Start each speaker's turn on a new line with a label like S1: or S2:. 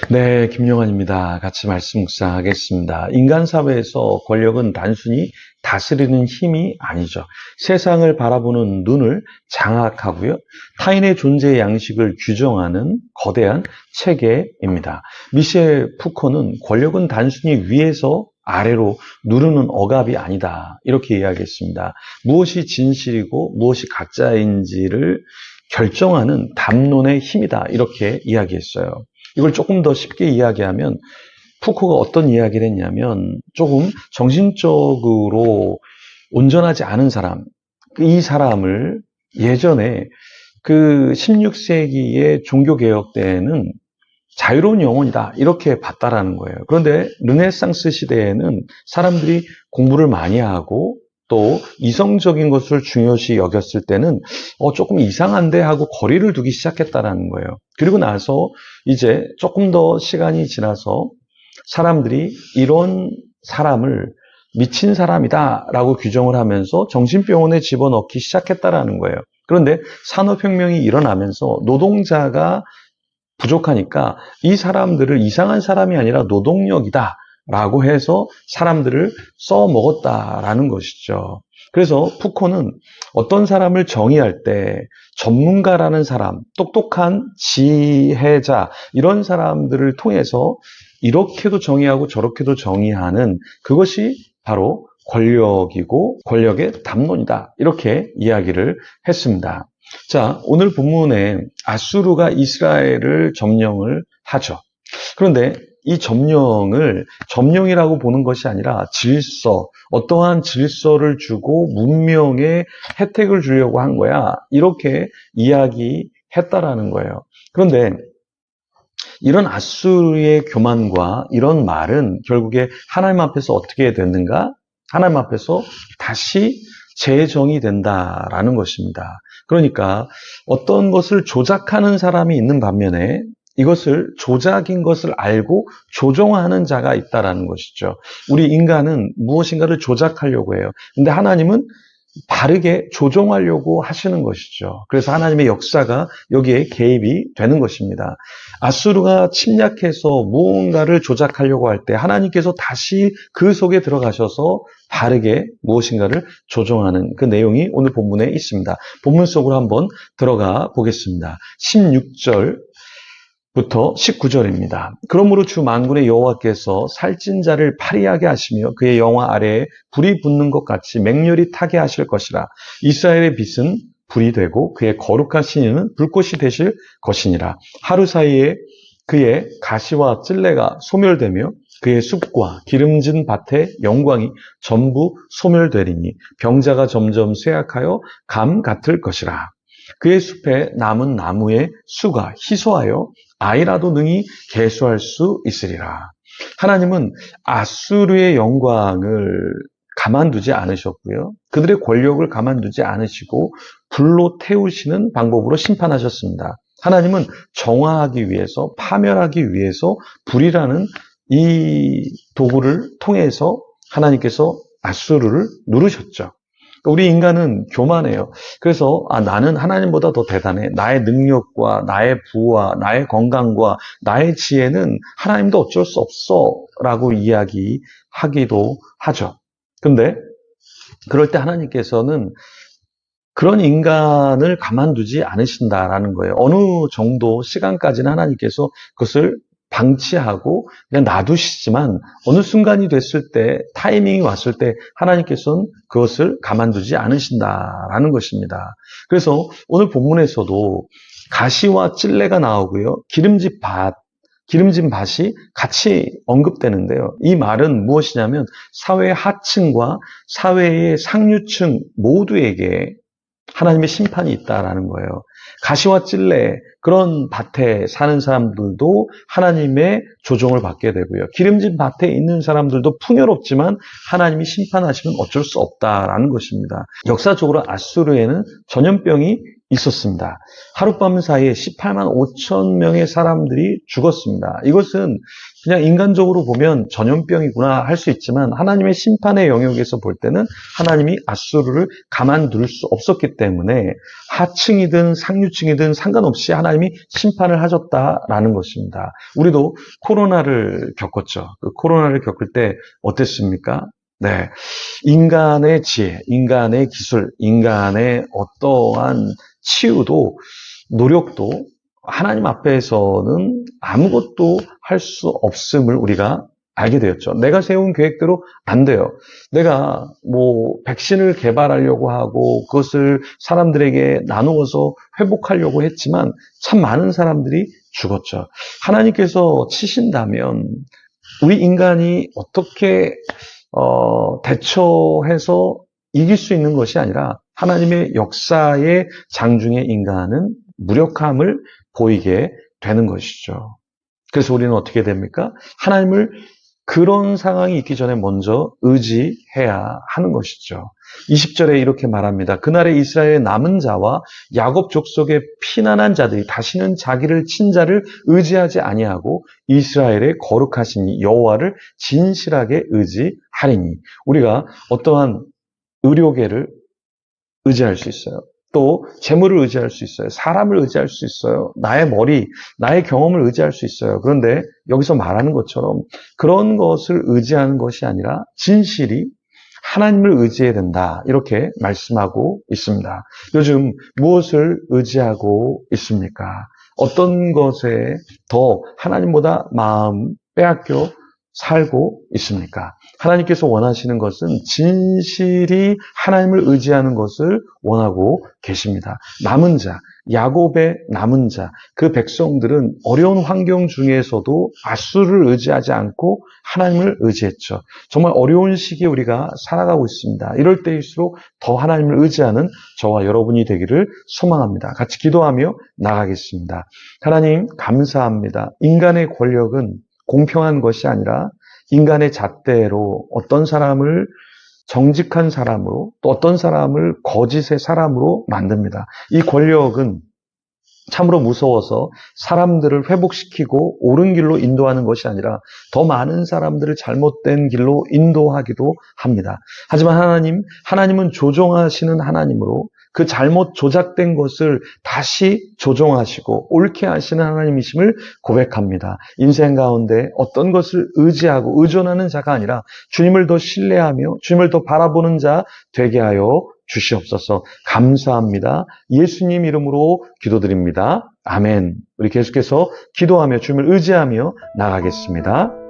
S1: 네, 김용환입니다. 같이 말씀 묵상하겠습니다. 인간 사회에서 권력은 단순히 다스리는 힘이 아니죠. 세상을 바라보는 눈을 장악하고요. 타인의 존재 양식을 규정하는 거대한 체계입니다. 미셸 푸코는 권력은 단순히 위에서 아래로 누르는 억압이 아니다. 이렇게 이야기했습니다. 무엇이 진실이고 무엇이 가짜인지를 결정하는 담론의 힘이다. 이렇게 이야기했어요. 이걸 조금 더 쉽게 이야기하면 푸코가 어떤 이야기를 했냐면 조금 정신적으로 온전하지 않은 사람, 이 사람을 예전에 그 16세기의 종교개혁 때에는 자유로운 영혼이다 이렇게 봤다라는 거예요. 그런데 르네상스 시대에는 사람들이 공부를 많이 하고 또 이성적인 것을 중요시 여겼을 때는 조금 이상한데 하고 거리를 두기 시작했다라는 거예요. 그리고 나서 이제 조금 더 시간이 지나서 사람들이 이런 사람을 미친 사람이다라고 규정을 하면서 정신병원에 집어넣기 시작했다라는 거예요. 그런데 산업혁명이 일어나면서 노동자가 부족하니까 이 사람들을 이상한 사람이 아니라 노동력이다 라고 해서 사람들을 써먹었다라는 것이죠. 그래서 푸코는 어떤 사람을 정의할 때 전문가라는 사람, 똑똑한 지혜자 이런 사람들을 통해서 이렇게도 정의하고 저렇게도 정의하는 그것이 바로 권력이고 권력의 담론이다. 이렇게 이야기를 했습니다. 자, 오늘 본문에 아수르가 이스라엘을 점령을 하죠. 그런데 이 점령이라고 보는 것이 아니라 질서, 어떠한 질서를 주고 문명의 혜택을 주려고 한 거야. 이렇게 이야기했다라는 거예요. 그런데 이런 아수르의 교만과 이런 말은 결국에 하나님 앞에서 어떻게 됐는가? 하나님 앞에서 다시 재정이 된다라는 것입니다. 그러니까 어떤 것을 조작하는 사람이 있는 반면에 이것을 조작인 것을 알고 조종하는 자가 있다라는 것이죠. 우리 인간은 무엇인가를 조작하려고 해요. 근데 하나님은 바르게 조종하려고 하시는 것이죠. 그래서 하나님의 역사가 여기에 개입이 되는 것입니다. 아수르가 침략해서 무언가를 조작하려고 할 때 하나님께서 다시 그 속에 들어가셔서 바르게 무엇인가를 조종하는 그 내용이 오늘 본문에 있습니다. 본문 속으로 한번 들어가 보겠습니다. 16절 부터 19절입니다. 그러므로 주 만군의 여호와께서 살찐 자를 파리하게 하시며 그의 영화 아래에 불이 붙는 것 같이 맹렬히 타게 하실 것이라. 이스라엘의 빛은 불이 되고 그의 거룩한 신인은 불꽃이 되실 것이니라. 하루 사이에 그의 가시와 찔레가 소멸되며 그의 숲과 기름진 밭의 영광이 전부 소멸되리니 병자가 점점 쇠약하여 감 같을 것이라. 그의 숲에 남은 나무의 수가 희소하여 아이라도 능히 계수할 수 있으리라. 하나님은 아수르의 영광을 가만두지 않으셨고요. 그들의 권력을 가만두지 않으시고 불로 태우시는 방법으로 심판하셨습니다. 하나님은 정화하기 위해서, 파멸하기 위해서 불이라는 이 도구를 통해서 하나님께서 아수르를 누르셨죠. 우리 인간은 교만해요. 그래서 나는 하나님보다 더 대단해. 나의 능력과 나의 부와 나의 건강과 나의 지혜는 하나님도 어쩔 수 없어 라고 이야기하기도 하죠. 근데 그럴 때 하나님께서는 그런 인간을 가만두지 않으신다라는 거예요. 어느 정도 시간까지는 하나님께서 그것을 방치하고 그냥 놔두시지만 어느 순간이 됐을 때 타이밍이 왔을 때 하나님께서는 그것을 가만두지 않으신다라는 것입니다. 그래서 오늘 본문에서도 가시와 찔레가 나오고요. 기름진 밭이 같이 언급되는데요. 이 말은 무엇이냐면 사회의 하층과 사회의 상류층 모두에게 하나님의 심판이 있다라는 거예요. 가시와 찔레 그런 밭에 사는 사람들도 하나님의 조종을 받게 되고요. 기름진 밭에 있는 사람들도 풍요롭지만 하나님이 심판하시면 어쩔 수 없다라는 것입니다. 역사적으로 아수르에는 전염병이 있었습니다. 하룻밤 사이에 18만 5천 명의 사람들이 죽었습니다. 이것은 그냥 인간적으로 보면 전염병이구나 할 수 있지만 하나님의 심판의 영역에서 볼 때는 하나님이 앗수르를 가만둘 수 없었기 때문에 하층이든 상류층이든 상관없이 하나님이 심판을 하셨다라는 것입니다. 우리도 코로나를 겪었죠. 그 코로나를 겪을 때 어땠습니까? 네. 인간의 지혜, 인간의 기술, 인간의 어떠한 치유도 노력도 하나님 앞에서는 아무것도 할 수 없음을 우리가 알게 되었죠. 내가 세운 계획대로 안 돼요. 내가 백신을 개발하려고 하고 그것을 사람들에게 나누어서 회복하려고 했지만 참 많은 사람들이 죽었죠. 하나님께서 치신다면 우리 인간이 어떻게 대처해서 이길 수 있는 것이 아니라 하나님의 역사의 장중에 인간은 무력함을 보이게 되는 것이죠. 그래서 우리는 어떻게 됩니까? 하나님을 그런 상황이 있기 전에 먼저 의지해야 하는 것이죠. 20절에 이렇게 말합니다. 그날에 이스라엘의 남은 자와 야곱 족속의 피난한 자들이 다시는 자기를 친자를 의지하지 아니하고 이스라엘의 거룩하신 여호와를 진실하게 의지하리니. 우리가 어떠한 의료계를 의지할 수 있어요. 또 재물을 의지할 수 있어요. 사람을 의지할 수 있어요. 나의 머리, 나의 경험을 의지할 수 있어요. 그런데 여기서 말하는 것처럼 그런 것을 의지하는 것이 아니라 진실이 하나님을 의지해야 된다. 이렇게 말씀하고 있습니다. 요즘 무엇을 의지하고 있습니까? 어떤 것에 더 하나님보다 마음 빼앗겨 살고 있습니까? 하나님께서 원하시는 것은 진실이 하나님을 의지하는 것을 원하고 계십니다. 남은 자, 야곱의 남은 자, 그 백성들은 어려운 환경 중에서도 앗수를 의지하지 않고 하나님을 의지했죠. 정말 어려운 시기에 우리가 살아가고 있습니다. 이럴 때일수록 더 하나님을 의지하는 저와 여러분이 되기를 소망합니다. 같이 기도하며 나가겠습니다. 하나님 감사합니다. 인간의 권력은 공평한 것이 아니라 인간의 잣대로 어떤 사람을 정직한 사람으로 또 어떤 사람을 거짓의 사람으로 만듭니다. 이 권력은 참으로 무서워서 사람들을 회복시키고 옳은 길로 인도하는 것이 아니라 더 많은 사람들을 잘못된 길로 인도하기도 합니다. 하지만 하나님은 조종하시는 하나님으로 그 잘못 조작된 것을 다시 조종하시고 옳게 하시는 하나님이심을 고백합니다. 인생 가운데 어떤 것을 의지하고 의존하는 자가 아니라 주님을 더 신뢰하며 주님을 더 바라보는 자 되게 하여 주시옵소서. 감사합니다. 예수님 이름으로 기도드립니다. 아멘. 우리 계속해서 기도하며 주님을 의지하며 나가겠습니다.